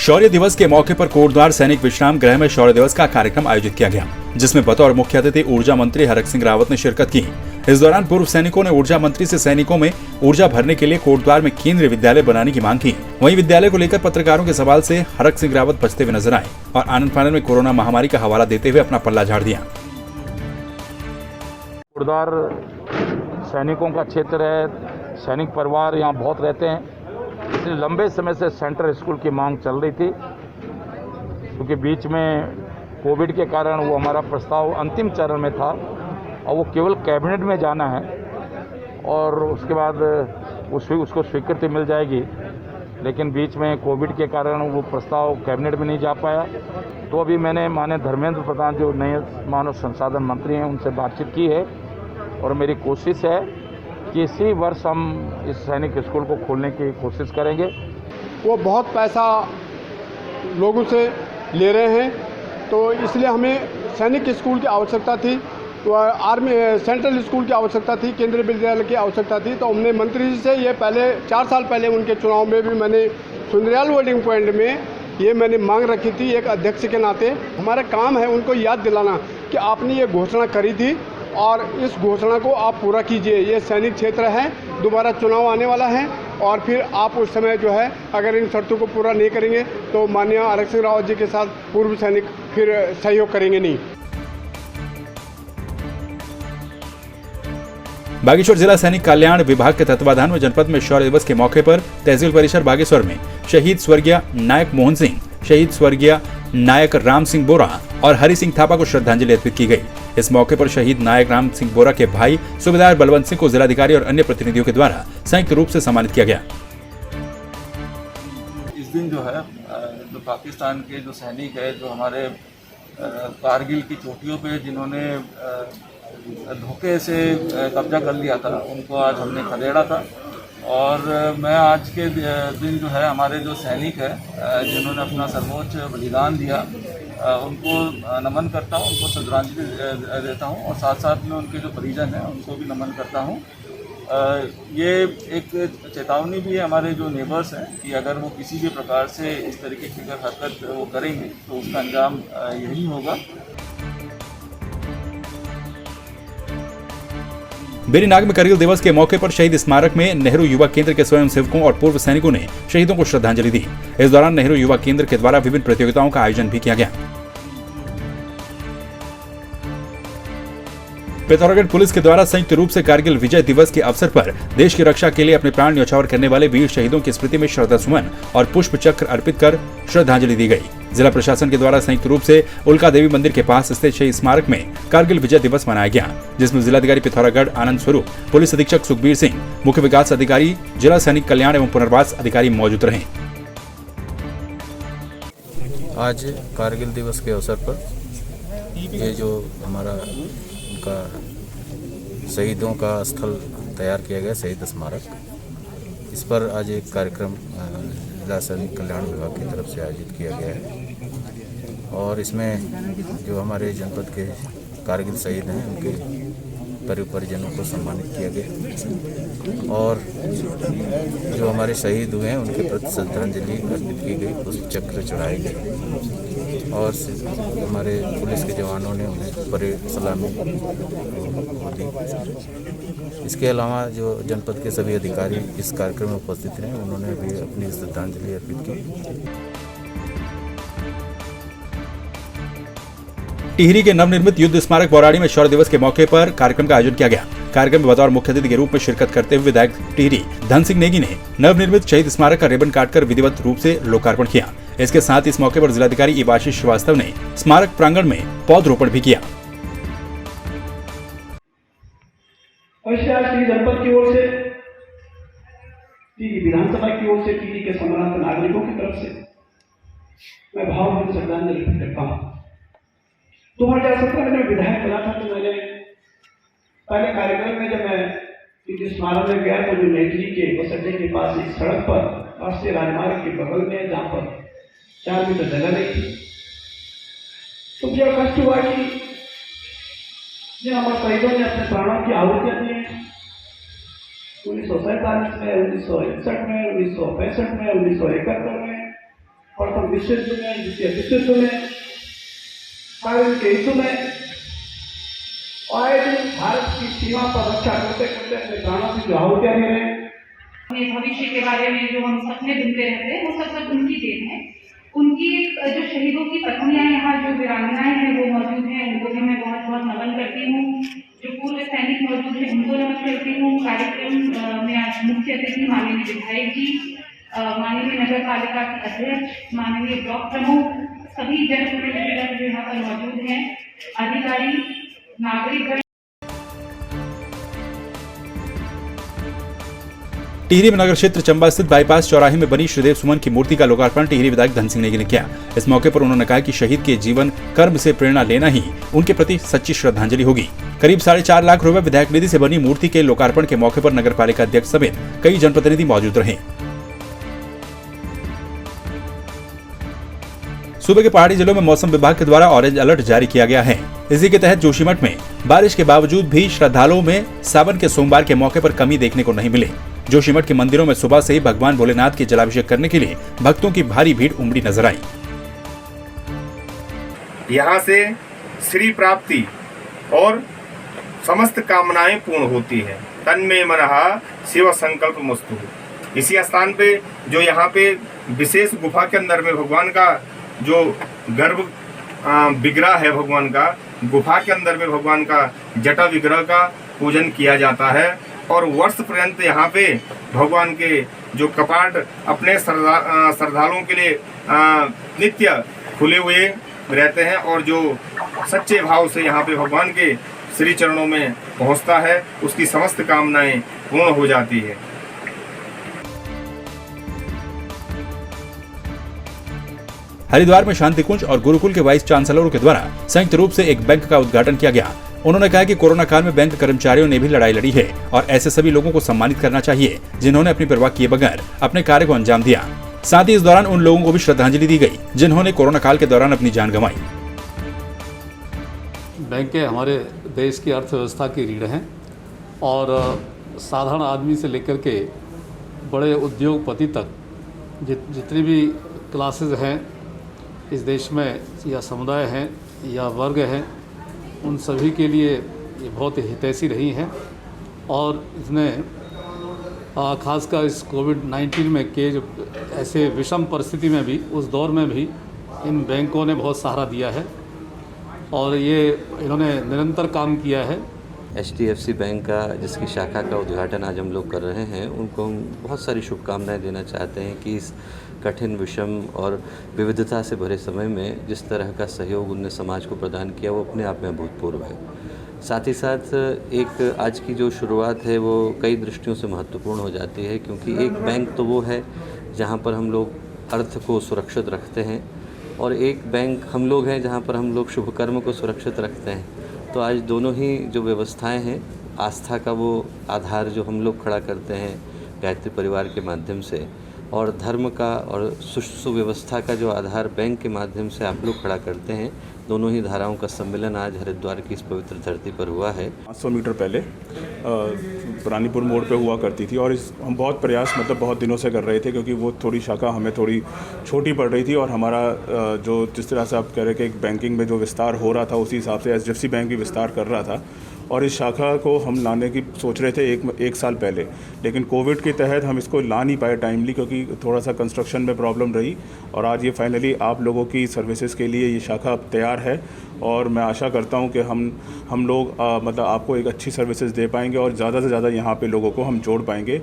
शौर्य दिवस के मौके पर कोटद्वार सैनिक विश्राम गृह में शौर्य दिवस का कार्यक्रम आयोजित किया गया, जिसमें बतौर मुख्य अतिथि ऊर्जा मंत्री हरक सिंह रावत ने शिरकत की। इस दौरान पूर्व सैनिकों ने ऊर्जा मंत्री से सैनिकों में ऊर्जा भरने के लिए कोटद्वार में केंद्रीय विद्यालय बनाने की मांग की। वहीं विद्यालय को लेकर पत्रकारों के सवाल से हरक सिंह रावत बचते हुए नजर आए और आनंद फानंद में कोरोना महामारी का हवाला देते हुए अपना पल्ला झाड़ दिया। कोटद्वार सैनिकों का क्षेत्र है, सैनिक परिवार यहाँ बहुत रहते हैं, इसलिए लंबे समय से सेंट्रल स्कूल की मांग चल रही थी। क्योंकि बीच में कोविड के कारण वो हमारा प्रस्ताव अंतिम चरण में था और वो केवल कैबिनेट में जाना है और उसके बाद उसको स्वीकृति मिल जाएगी, लेकिन बीच में कोविड के कारण वो प्रस्ताव कैबिनेट में नहीं जा पाया। तो अभी मैंने माननीय धर्मेंद्र प्रधान जो नए मानव संसाधन मंत्री हैं उनसे बातचीत की है और मेरी कोशिश है कि इसी वर्ष हम इस सैनिक स्कूल को खोलने की कोशिश करेंगे। वो बहुत पैसा लोगों से ले रहे हैं, तो इसलिए हमें सैनिक स्कूल की आवश्यकता थी, तो आर्मी सेंट्रल स्कूल की आवश्यकता थी, केंद्रीय विद्यालय की आवश्यकता थी। तो हमने मंत्री जी से ये पहले 4 साल पहले उनके चुनाव में भी मैंने सुंदरयाल वोटिंग पॉइंट में ये मैंने मांग रखी थी। एक अध्यक्ष के नाते हमारा काम है उनको याद दिलाना कि आपने ये घोषणा करी थी और इस घोषणा को आप पूरा कीजिए। ये सैनिक क्षेत्र है, दोबारा चुनाव आने वाला है और फिर आप उस समय जो है अगर इन शर्तों को पूरा नहीं करेंगे तो माननीय हरक सिंह रावत जी के साथ पूर्व सैनिक फिर सहयोग करेंगे नहीं। बागेश्वर जिला सैनिक कल्याण विभाग के तत्वाधान में जनपद में शौर्य दिवस के मौके पर तहसील परिसर बागेश्वर में शहीद स्वर्गीय नायक मोहन सिंह, शहीद स्वर्गीय नायक राम सिंह बोरा और हरि सिंह थापा को श्रद्धांजलि अर्पित की गई। इस मौके पर शहीद नायक राम सिंह बोरा के भाई सूबेदार बलवंत सिंह को जिलाधिकारी और अन्य प्रतिनिधियों के द्वारा संयुक्त रूप से सम्मानित किया गया। इस दिन जो है जो पाकिस्तान के जो सैनिक है, जो हमारे कारगिल की चोटियों पे जिन्होंने धोखे से कब्जा कर लिया था, उनको आज हमने खदेड़ा था। और मैं आज के दिन जो है हमारे जो सैनिक है जिन्होंने अपना सर्वोच्च बलिदान दिया उनको नमन करता हूँ, उनको श्रद्धांजलि देता हूँ और साथ साथ में उनके जो परिजन हैं उनको भी नमन करता हूँ। ये एक चेतावनी भी है हमारे जो नेबर्स हैं कि अगर वो किसी भी प्रकार से इस तरीके की अगर हरकत वो करेंगे तो उसका अंजाम यही होगा। बेरीनाग में करगिल दिवस के मौके पर शहीद स्मारक में नेहरू युवा केंद्र के स्वयं सेवकों और पूर्व सैनिकों ने शहीदों को श्रद्धांजलि दी। इस दौरान नेहरू युवा केंद्र के द्वारा विभिन्न प्रतियोगिताओं का आयोजन भी किया गया। पिथौरागढ़ पुलिस के द्वारा संयुक्त रूप से कारगिल विजय दिवस के अवसर पर देश की रक्षा के लिए अपने प्राण न्यौछावर करने वाले वीर शहीदों की स्मृति में श्रद्धासुमन और पुष्प चक्र अर्पित कर श्रद्धांजलि दी गई। जिला प्रशासन के द्वारा संयुक्त रूप से उल्का देवी मंदिर के पास स्थित शहीद स्मारक में कारगिल विजय दिवस मनाया गया, जिसमें जिलाधिकारी पिथौरागढ़ आनंद स्वरूप, पुलिस अधीक्षक सुखबीर सिंह, मुख्य विकास अधिकारी, जिला सैनिक कल्याण एवं पुनर्वास अधिकारी मौजूद रहे। आज कारगिल दिवस के अवसर पर ये जो हमारा उनका शहीदों का स्थल तैयार किया गया, शहीद स्मारक, इस पर आज एक कार्यक्रम जिला सैनिक कल्याण विभाग की तरफ से आयोजित किया गया है और इसमें जो हमारे जनपद के कारगिल शहीद हैं उनके परिजनों को सम्मानित किया गया और जो हमारे शहीद हुए हैं उनके प्रति श्रद्धांजलि अर्पित की गई, पुष्प चक्र चढ़ाए गए और हमारे पुलिस के जवानों ने उन्हें बड़े सलामी दी। इसके अलावा जो जनपद के सभी अधिकारी इस कार्यक्रम में उपस्थित रहे, उन्होंने भी अपनी श्रद्धांजलि अर्पित की। टिहरी के नवनिर्मित युद्ध स्मारक बौराड़ी में शौर्य दिवस के मौके पर कार्यक्रम का आयोजन किया गया। कार्यक्रम में बतौर मुख्य अतिथि के रूप में शिरकत करते हुए विधायक टिहरी धन सिंह नेगी ने नवनिर्मित शहीद स्मारक का रिबन काटकर विधिवत रूप से लोकार्पण किया। इसके साथ इस मौके पर जिलाधिकारी इवाशीष श्रीवास्तव ने स्मारक प्रांगण में पौधरोपण भी किया। जनपद की ओर से, टिहरी विधानसभा की ओर से, टिहरी के समस्त नागरिकों की तरफ से मैं भावभीनी श्रद्धांजलि अर्पित करता हूँ। 2017 में विधायक बना था तो मैंने पहले कार्यक्रम में जब मैं टिहरी स्मारक में गया तो जो नेटली के बस अड्डे के पास एक सड़क पर राष्ट्रीय राजमार्ग के बगल में जहाँ पर 4 मीटर जगह नहीं थी, तो मुझे कष्ट हुआ कि जिन हमारे शहीदों ने अपने प्राणों की आहुतियां दी 1947 में, 1961 में, 1965 में, 1971 में प्रथम विश्व युद्ध में, द्वितीय विश्व युद्ध में, कारगिल के युद्ध में, और भारत की सीमा पर रक्षा करते करते अपने प्राणों की जो आहुतियां दे रहे हैं। अपने भविष्य के बारे में जो हम सपने बुनते रहते हैं, वो सब उनकी देन है। उनकी जो शहीदों की पत्नियां यहाँ जो वीरांगनाएं हैं वो मौजूद हैं, उनको भी मैं बहुत बहुत नमन करती हूँ। जो पूर्व सैनिक मौजूद हैं उनको नमन करती हूँ। कार्यक्रम में आज मुख्य अतिथि माननीय विधायक जी, माननीय नगर पालिका के अध्यक्ष, माननीय ब्लॉक प्रमुख, सभी जनप्रतिनिधिगण जो यहाँ पर मौजूद हैं, अधिकारी, नागरिकगण। टिहरी में नगर क्षेत्र चंबा स्थित बाईपास चौराहे में बनी श्रीदेव सुमन की मूर्ति का लोकार्पण टिहरी विधायक धन सिंह नेगी ने किया। इस मौके पर उन्होंने कहा कि शहीद के जीवन कर्म से प्रेरणा लेना ही उनके प्रति सच्ची श्रद्धांजलि होगी। करीब 4.5 लाख रुपए विधायक निधि से बनी मूर्ति के लोकार्पण के मौके पर नगर पालिका अध्यक्ष समेत कई जनप्रतिनिधि मौजूद रहे। सूबे के पहाड़ी जिलों में मौसम विभाग के द्वारा ऑरेंज अलर्ट जारी किया गया है। इसी के तहत जोशीमठ में बारिश के बावजूद भी श्रद्धालुओं में सावन के सोमवार के मौके पर कमी देखने को नहीं मिली। जोशीमठ के मंदिरों में सुबह से ही भगवान भोलेनाथ के जलाभिषेक करने के लिए भक्तों की भारी भीड़ उमड़ी नजर आई। यहाँ से श्री प्राप्ति और समस्त कामनाएं पूर्ण होती है। तन में मनहा शिव संकल्प मस्तु। इसी स्थान पे जो यहाँ पे विशेष गुफा के अंदर में भगवान का जो गर्भ विग्रह है, भगवान का गुफा के अंदर में भगवान का जटा विग्रह का पूजन किया जाता है और वर्ष पर्यंत यहाँ पे भगवान के जो कपाट अपने श्रद्धालुओं के लिए नित्य खुले हुए रहते हैं और जो सच्चे भाव से यहाँ पे भगवान के श्री चरणों में पहुँचता है उसकी समस्त कामनाएं पूर्ण हो जाती है। हरिद्वार में शांति कुंज और गुरुकुल के वाइस चांसलरों के द्वारा संयुक्त रूप से एक बैंक का उद्घाटन किया गया। उन्होंने कहा कि कोरोना काल में बैंक कर्मचारियों ने भी लड़ाई लड़ी है और ऐसे सभी लोगों को सम्मानित करना चाहिए जिन्होंने अपनी परवाह किए बगैर अपने कार्य को अंजाम दिया। साथ ही इस दौरान उन लोगों को भी श्रद्धांजलि दी गई जिन्होंने कोरोना काल के दौरान अपनी जान गंवाई। बैंकें हमारे देश की अर्थव्यवस्था की रीढ़ हैं और साधारण आदमी से लेकर के बड़े उद्योगपति तक जितनी भी क्लासेस हैं इस देश में या समुदाय हैं या वर्ग हैं, उन सभी के लिए ये बहुत हितैषी रही हैं और इसने खासकर इस कोविड-19 में के जो ऐसे विषम परिस्थिति में भी, उस दौर में भी इन बैंकों ने बहुत सहारा दिया है और ये इन्होंने निरंतर काम किया है। HDFC बैंक का जिसकी शाखा का उद्घाटन आज हम लोग कर रहे हैं, उनको हम बहुत सारी शुभकामनाएं देना चाहते हैं कि इस कठिन विषम और विविधता से भरे समय में जिस तरह का सहयोग उनने समाज को प्रदान किया वो अपने आप में अभूतपूर्व है। साथ ही साथ एक आज की जो शुरुआत है वो कई दृष्टियों से महत्वपूर्ण हो जाती है क्योंकि एक बैंक तो वो है जहाँ पर हम लोग अर्थ को सुरक्षित रखते हैं और एक बैंक हम लोग हैं जहाँ पर हम लोग शुभ कर्म को सुरक्षित रखते हैं। तो आज दोनों ही जो व्यवस्थाएं हैं, आस्था का वो आधार जो हम लोग खड़ा करते हैं गायत्री परिवार के माध्यम से और धर्म का और सुव्यवस्था का जो आधार बैंक के माध्यम से आप लोग खड़ा करते हैं, दोनों ही धाराओं का सम्मेलन आज हरिद्वार की इस पवित्र धरती पर हुआ है। 500 मीटर पहले रानीपुर मोड़ पे हुआ करती थी और हम बहुत प्रयास बहुत दिनों से कर रहे थे क्योंकि वो थोड़ी शाखा हमें थोड़ी छोटी पड़ रही थी और हमारा जो जिस तरह से आप कह रहे कि एक बैंकिंग में जो विस्तार हो रहा था उसी हिसाब से HDFC बैंक भी विस्तार कर रहा था और इस शाखा को हम लाने की सोच रहे थे एक साल पहले, लेकिन कोविड के तहत हम इसको ला नहीं पाए टाइमली क्योंकि थोड़ा सा कंस्ट्रक्शन में प्रॉब्लम रही और आज ये फाइनली आप लोगों की सर्विसेज के लिए ये शाखा तैयार है और मैं आशा करता हूँ कि हम लोग आपको एक अच्छी सर्विसेज दे पाएंगे और ज़्यादा से ज़्यादा यहाँ पे लोगों को हम जोड़ पाएंगे।